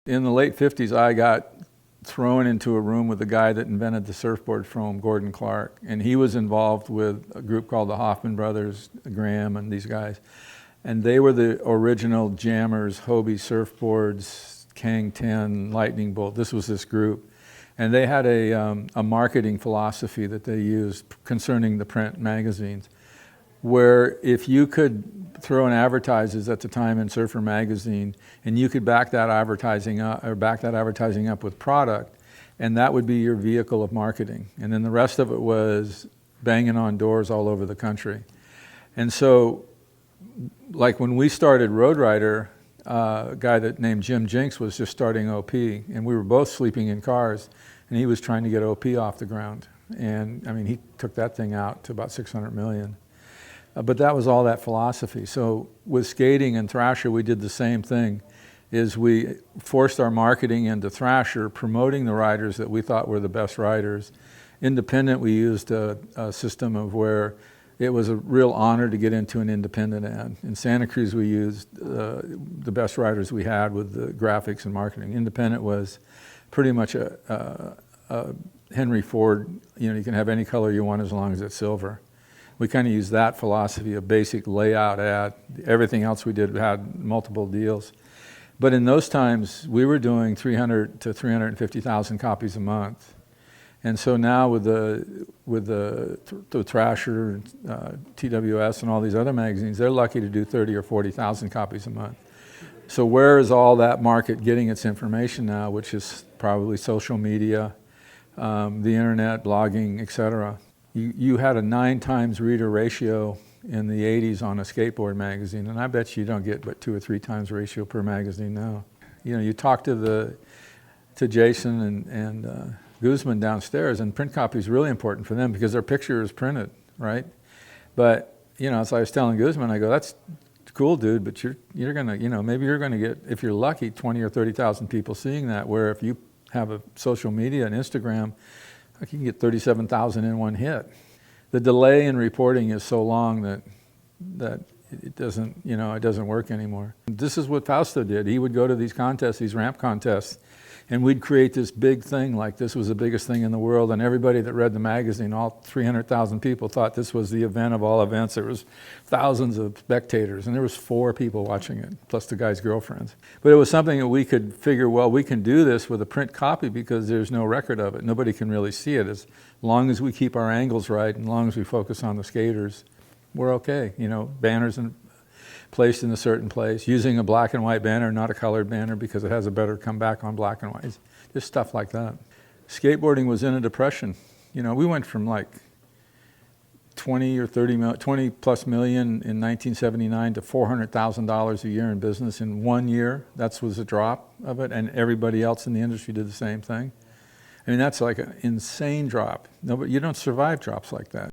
In the late 50s, I got thrown into a room with the guy that invented the surfboard foam, Gordon Clark, and he was involved with a group called the Hoffman Brothers, Graham and these guys, and they were the original jammers, Hobie surfboards, Kang 10, Lightning Bolt. This was this group, and they had a marketing philosophy that they used concerning the print magazines, where if you could throw in advertises at the time in Surfer magazine, and you could back that advertising up with product, and that would be your vehicle of marketing. And then the rest of it was banging on doors all over the country. And so, like when we started Road Rider, a guy that named Jim Jinks was just starting OP, and we were both sleeping in cars, and he was trying to get OP off the ground. And I mean, he took that thing out to about 600 million. But that was all that philosophy. So with skating and Thrasher, we did the same thing, is we forced our marketing into Thrasher, promoting the riders that we thought were the best riders. Independent, we used a system of where it was a real honor to get into an independent ad. In Santa Cruz, we used the best riders we had with the graphics and marketing. Independent was pretty much a Henry Ford, you can have any color you want as long as it's silver. We kind of used that philosophy, a basic layout ad. Everything else we did had multiple deals. But in those times, we were doing 300 to 350,000 copies a month. And so now with the Thrasher, TWS, and all these other magazines, they're lucky to do 30 or 40,000 copies a month. So where is all that market getting its information now, which is probably social media, the internet, blogging, etc. You had a 9 times reader ratio in the 80s on a skateboard magazine, and I bet you don't get but 2 or 3 times ratio per magazine now. You talk to Jason and Guzman downstairs, and print copy is really important for them because their picture is printed, right? But as I was telling Guzman, I go, that's cool, dude, but you're gonna, maybe you're gonna get, if you're lucky, 20 or 30,000 people seeing that. Where if you have a social media and Instagram, you can get 37,000 in one hit. The delay in reporting is so long that it doesn't work anymore. This is what Fausto did. He would go to these contests, these ramp contests, and we'd create this big thing like this was the biggest thing in the world, and everybody that read the magazine, all 300,000 people, thought this was the event of all events. There was thousands of spectators, and there was 4 people watching it, plus the guy's girlfriends. But it was something that we could figure, well, we can do this with a print copy because there's no record of it. Nobody can really see it. As long as we keep our angles right, and as long as we focus on the skaters, we're okay. Banners placed in a certain place, using a black and white banner, not a colored banner, because it has a better comeback on black and white. Just stuff like that. Skateboarding was in a depression. We went from like 20 plus million in 1979 to $400,000 a year in business in 1 year. That was a drop of it, and everybody else in the industry did the same thing. I mean, that's like an insane drop. You don't survive drops like that.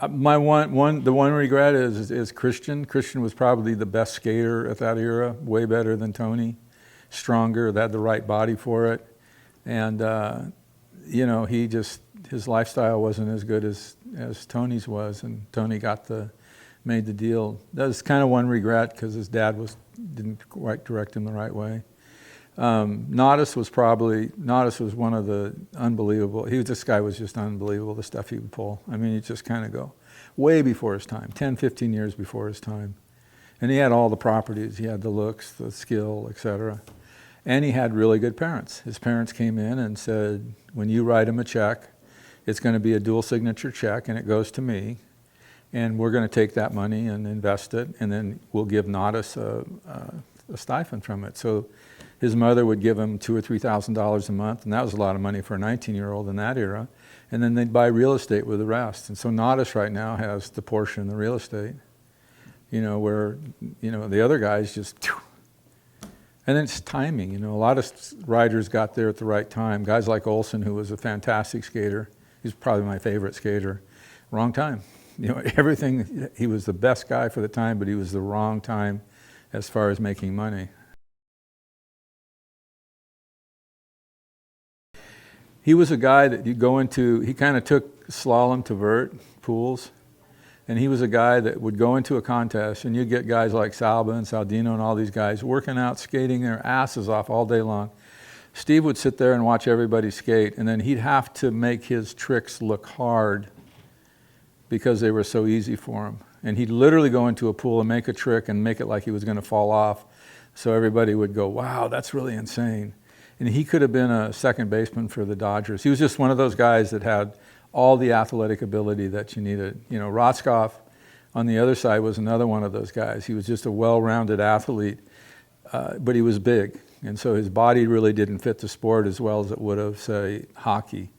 The one regret is Christian. Christian was probably the best skater at that era, way better than Tony, stronger, had the right body for it, and his lifestyle wasn't as good as Tony's was, and Tony made the deal. That was kind of one regret because his dad didn't quite direct him the right way. Nadas was one of the unbelievable. This guy was just unbelievable, the stuff he would pull. I mean, he'd just kind of go way before his time, 10, 15 years before his time. And he had all the properties. He had the looks, the skill, etc. And he had really good parents. His parents came in and said, when you write him a check, it's going to be a dual signature check, and it goes to me. And we're going to take that money and invest it, and then we'll give Nadas a stipend from it. So his mother would give him $2,000 or $3,000 a month, and that was a lot of money for a 19-year-old in that era. And then they'd buy real estate with the rest. And so Nadas right now has the portion in the real estate, where, the other guys just, and then it's timing. A lot of riders got there at the right time. Guys like Olsen, who was a fantastic skater, he's probably my favorite skater, wrong time. Everything, he was the best guy for the time, but he was the wrong time as far as making money. He was a guy that you go into, he kind of took slalom to vert pools, And he was a guy that would go into a contest, and you'd get guys like Salba and Saldino and all these guys working out, skating their asses off all day long. Steve would sit there and watch everybody skate, and then he'd have to make his tricks look hard because they were so easy for him. And he'd literally go into a pool and make a trick and make it like he was going to fall off, so everybody would go, wow, that's really insane. And he could have been a second baseman for the Dodgers. He was just one of those guys that had all the athletic ability that you needed. You know, Rotskoff on the other side was another one of those guys. He was just a well-rounded athlete, but he was big. And so his body really didn't fit the sport as well as it would have, say, hockey.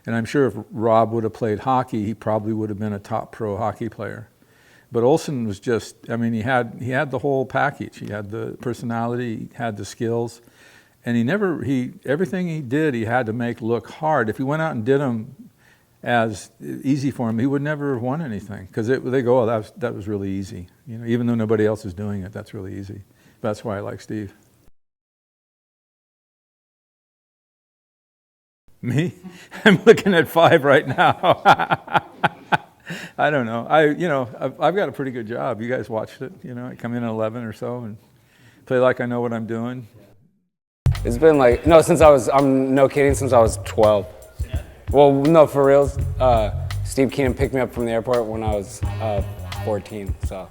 And I'm sure if Rob would have played hockey, he probably would have been a top pro hockey player. But Olsen was just, I mean, he had the whole package. He had the personality, he had the skills. And everything he did, he had to make look hard. If he went out and did them as easy for him, he would never have won anything, because they go, oh, that was really easy. You know, even though nobody else is doing it, that's really easy. That's why I like Steve. Me? I'm looking at 5 right now. I don't know. I've got a pretty good job. You guys watched it. You know, I come in at 11 or so and play like I know what I'm doing. It's been like, I'm no kidding, since I was 12. Well, no, for reals. Steve Keenan picked me up from the airport when I was 14, so.